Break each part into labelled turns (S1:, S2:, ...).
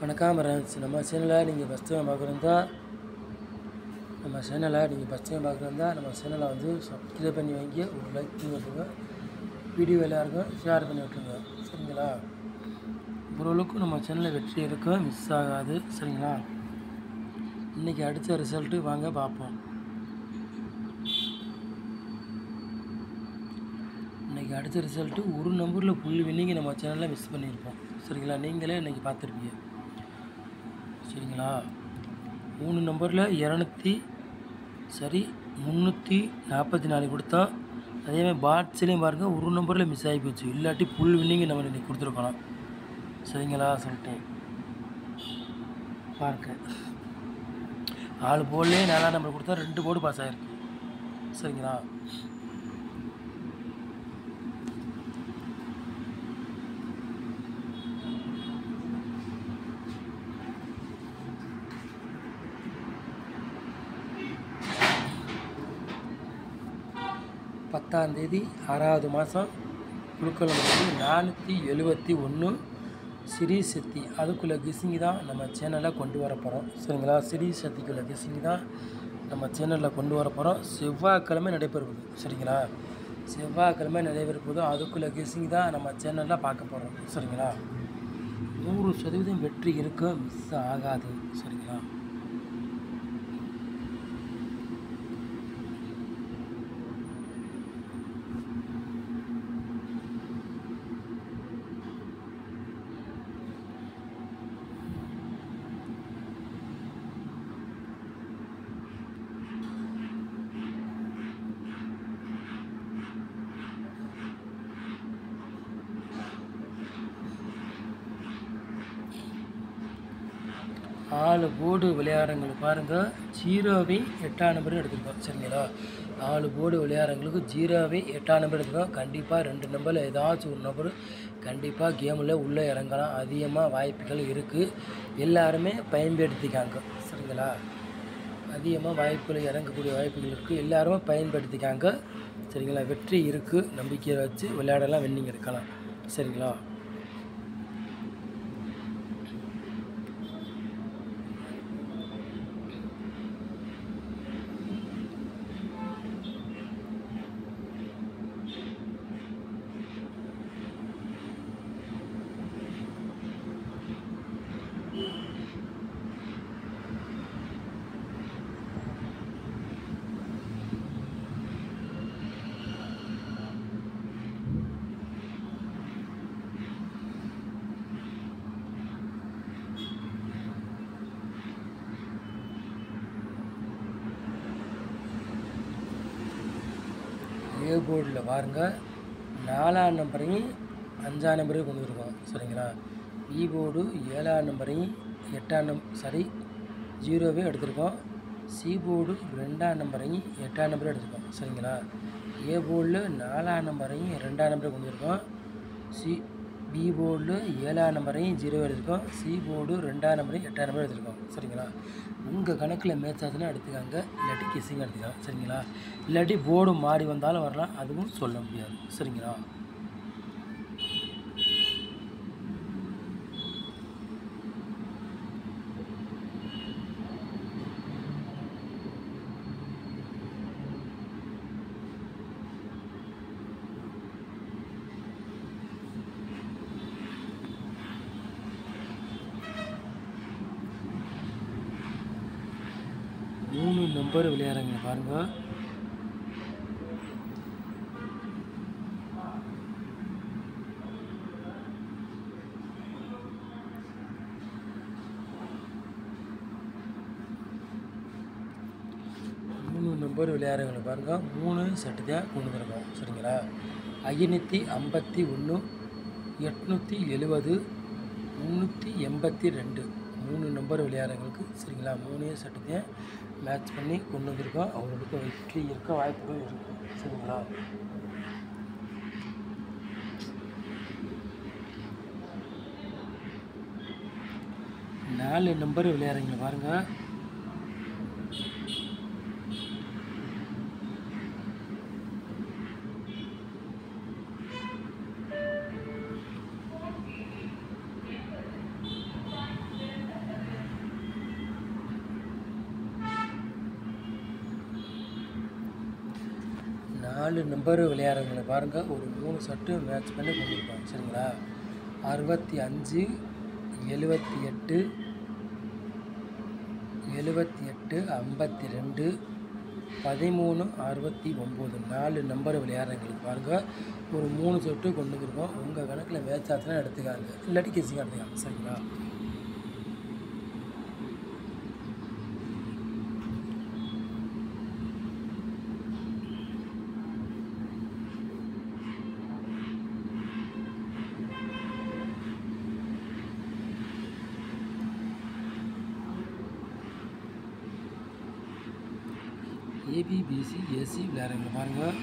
S1: வணக்கம் ஃப்ரெண்ட்ஸ். நம்ம சேனலை நீங்கள் ஃபஸ்ட் டைம் பார்க்குறதா நம்ம சேனலை வந்து சப்ஸ்கிரைப் பண்ணி வாங்கி ஒரு லைக் பண்ணி விட்டுருங்க. வீடியோ எல்லாருக்கும் ஷேர் பண்ணி விட்டுருங்க. சரிங்களா? ஓரளவுக்கு நம்ம சேனலில் வெற்றி இருக்கும், மிஸ் ஆகாது. சரிங்களா? இன்றைக்கி அடித்த ரிசல்ட்டு வாங்க பார்ப்போம். இன்றைக்கி அடித்த ரிசல்ட்டு ஒரு நம்பரில் புள்ளி வின்னிங்க நம்ம சேனலில் மிஸ் பண்ணியிருப்போம். சரிங்களா? நீங்களே இன்றைக்கி பார்த்துருப்பீங்க. சரிங்களா? 3 நம்பரில் 344 கொடுத்தோம். அதேமாதிரி பாட்ஸ்லேயும் பாருங்கள், ஒரு நம்பரில் மிஸ் ஆகி போச்சு. இல்லாட்டி புல் வின்னிங்க நம்ம இன்றைக்கி கொடுத்துருக்கலாம். சரிங்களா? சொல்லிட்டேன் பாருங்க. 4 போர்ட்லேயே 4ஆம் நம்பர் கொடுத்தா 2 போர்டு பாஸ் ஆகிருக்கு. சரிங்களா? பத்தாம் தேதி 6வது மாதம் குழுக்கள் 471 சிறீ சக்தி. அதுக்குள்ளே கிசிங்கி தான் நம்ம சேனலில் கொண்டு வர போகிறோம். சரிங்களா? சிறீ சக்திக்குள்ளே கிசிங்கி தான் நம்ம சேனலில் கொண்டு வர போகிறோம். செவ்வாய்க்கிழமை நடைபெறுவது. சரிங்களா? செவ்வாய்க்கிழமை நடைபெறும்போது அதுக்குள்ளே கிசிங்கி தான் நம்ம சேனலில் பார்க்க போகிறோம். சரிங்களா? 100% வெற்றி இருக்க, மிஸ் ஆகாது. சரிங்களா? நாலு போர்டு விளையாடுறவங்களுக்கு பாருங்கள், 0வை 8ஆம் நம்பர் எடுத்துருக்கோம். சரிங்களா? 4 போர்டு விளையாடுறவங்களுக்கு 0வை 8ஆம் நம்பர் எடுத்துருக்கோம். கண்டிப்பாக 2 நம்பரில் ஏதாச்சும் ஒரு நம்பர் கண்டிப்பாக கேமில் உள்ளே இறங்கலாம். அதிகமாக வாய்ப்புகள் இருக்குது. எல்லாருமே பயன்படுத்திக்காங்க. சரிங்களா? அதிகமாக வாய்ப்புகள் இறங்கக்கூடிய வாய்ப்புகள் இருக்குது. எல்லாருமே பயன்படுத்திக்காங்க. சரிங்களா? வெற்றி இருக்குது. நம்பிக்கையை வச்சு விளையாடலாம், வின்னிங் எடுக்கலாம். சரிங்களா? ஏ போர்டில் பாருங்கள், 4ஆம் நம்பரையும் 5ஆம் நம்பரையும் கொண்டு வந்துருக்கோம். சரிங்களா? பி போர்டு 7ஆம் நம்பரையும் 0வே எடுத்திருக்கோம். சி போர்டு 2ஆம் நம்பரையும் 8ஆம் நம்பரையும் எடுத்திருக்கோம். சரிங்களா? ஏ போர்டில் 4ஆம் நம்பரையும் 2ஆம் நம்பரையும் கொண்டு வந்துருக்கோம். பி போர்டில் 7ஆம் நம்பரையும் 0 எடுத்திருக்கோம். சி போர்டு 2ஆம் நம்பரையும் 8ஆம் நம்பரையும் எடுத்திருக்கோம். சரிங்களா? உங்கள் கணக்கில் மேட்ச் ஆச்சுன்னா எடுத்துக்காங்க, இல்லாட்டி கிசிங் எடுத்துக்கலாம். சரிங்களா? இல்லாட்டி போர்டு மாறி வந்தாலும் வரலாம், அதுவும் சொல்ல முடியாது. சரிங்களா? மூணு நம்பர் விளையாடுறவங்க பாருங்கள், பாருங்கள் 3 செட்டு தான் கொண்டு வந்துருக்கோம். சரிங்களா? 551 870 382 3 நம்பர் விளையாடுறவங்களுக்கு. சரிங்களா? 3 செட்டு தான் மேட்ச் பண்ணி கொண்டு வந்திருக்கோம். அவங்களுக்கு வெற்றி இருக்க வாய்ப்புகள் இருக்கும். சரிங்களா? நாலு நம்பர் விளையாடுறவங்க பாருங்கள், 4 நம்பர் விளையாடுறவங்களை பாருங்கள். ஒரு 3 செட்டு மேட்ச் பண்ணி கொண்டிருப்பாங்க. சரிங்களா? 65, 78, 78, 52, 13, 69 4 நம்பர் விளையாடுறவங்களுக்கு பாருங்கள். ஒரு 3 செட்டு கொண்டு வந்துருக்கோம். உங்கள் கணக்கில் மேட்ச் ஆச்சுன்னா எடுத்துக்காங்க, இல்லாட்டி கிசிங்க எடுத்துக்காங்க. சரிங்களா? ஏபிபிசி ஏசி விளையாடுறவங்க பாருங்கள்.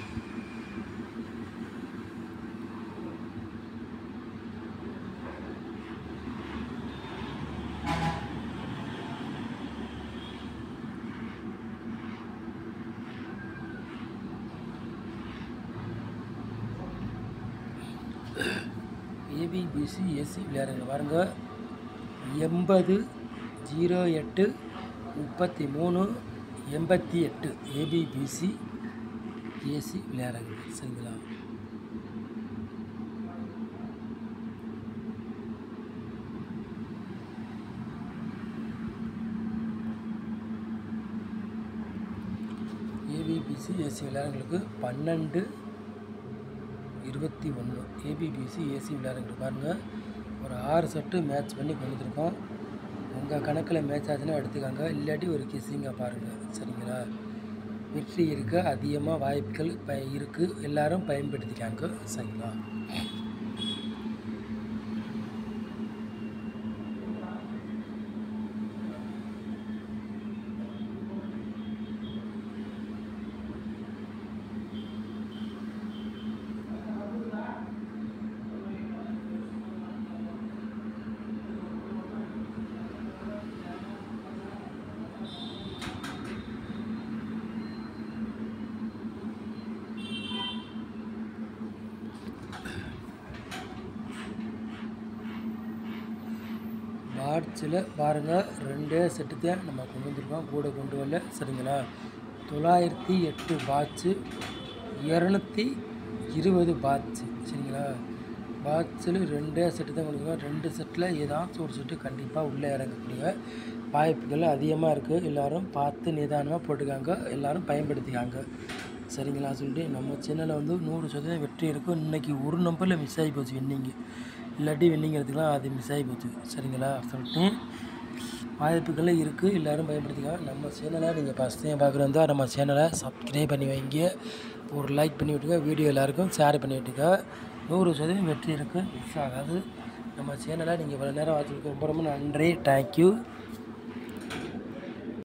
S1: ஏபிபிசி ஏசி விளையாடுறவங்க பாருங்கள். 80, 08, 33, 88 ஏபிபிசி ஏசி விளையாடுறாங்க. சரிங்களா? ஏபிபிசி ஏசி விளையாடுறவங்களுக்கு 12, 21 ஏபிபிசி ஏசி விளையாடுறவங்களுக்கு பாருங்கள். ஒரு 6 செட்டு மேட்ச் பண்ணி கொண்டு வந்துருக்கோம். உங்கள் கணக்கில் மேட்ச் ஆச்சுன்னா எடுத்துக்காங்க, இல்லாட்டி ஒரு கிசிங்க பாருங்கள். சரிங்களா? வெற்றி இருக்க அதிகமாக வாய்ப்புகள் இருக்குது. எல்லோரும் பயன்படுத்திக்காங்க. சரிங்களா? பாட்ஸில் பாருங்கள், 2 செட்டு தான் நம்ம கொண்டு வந்துருக்கோம், கூட கொண்டு வரல. சரிங்களா? 908 பாட்ஸு, 220 பாட்ஸு. சரிங்களா? பாட்ஸில் 2 செட்டு தான் கொண்டு வந்துருக்கோம். 2 செட்டில் ஏதாச்சும் ஒரு செட்டு கண்டிப்பாக உள்ளே இறங்கக்கூடிய வாய்ப்புகள் அதிகமாக இருக்குது. எல்லோரும் பார்த்து நிதானமாக போட்டுக்காங்க, எல்லோரும் பயன்படுத்திக்காங்க. சரிங்களா? சொல்லிட்டு நம்ம சேனலில் வந்து 100% வெற்றி இருக்கும். இன்றைக்கி ஒரு நம்பரில் மிஸ் ஆகி போச்சு வின்னிங்கு, இல்லாட்டி வின்னிங் எடுத்துக்கலாம், அது மிஸ் ஆகி போச்சு. சரிங்களா? சொல்லிட்டு வாய்ப்புகள் இருக்குது, எல்லோரும் பயன்படுத்திக்கலாம். நம்ம சேனலை நீங்கள் ஃபஸ்ட் டைம் பார்க்குறதா நம்ம சேனலை சப்ஸ்கிரைப் பண்ணி வைங்க, ஒரு லைக் பண்ணி விட்டுங்க, வீடியோ எல்லாருக்கும் ஷேர் பண்ணி விட்டுங்க. 100% வெற்றி இருக்குது, மிஸ் ஆகாது. நம்ம சேனலை நீங்கள் இவ்வளோ நேரம் வாட்சிக்கு ரொம்ப ரொம்ப நன்றி. தேங்க்யூ.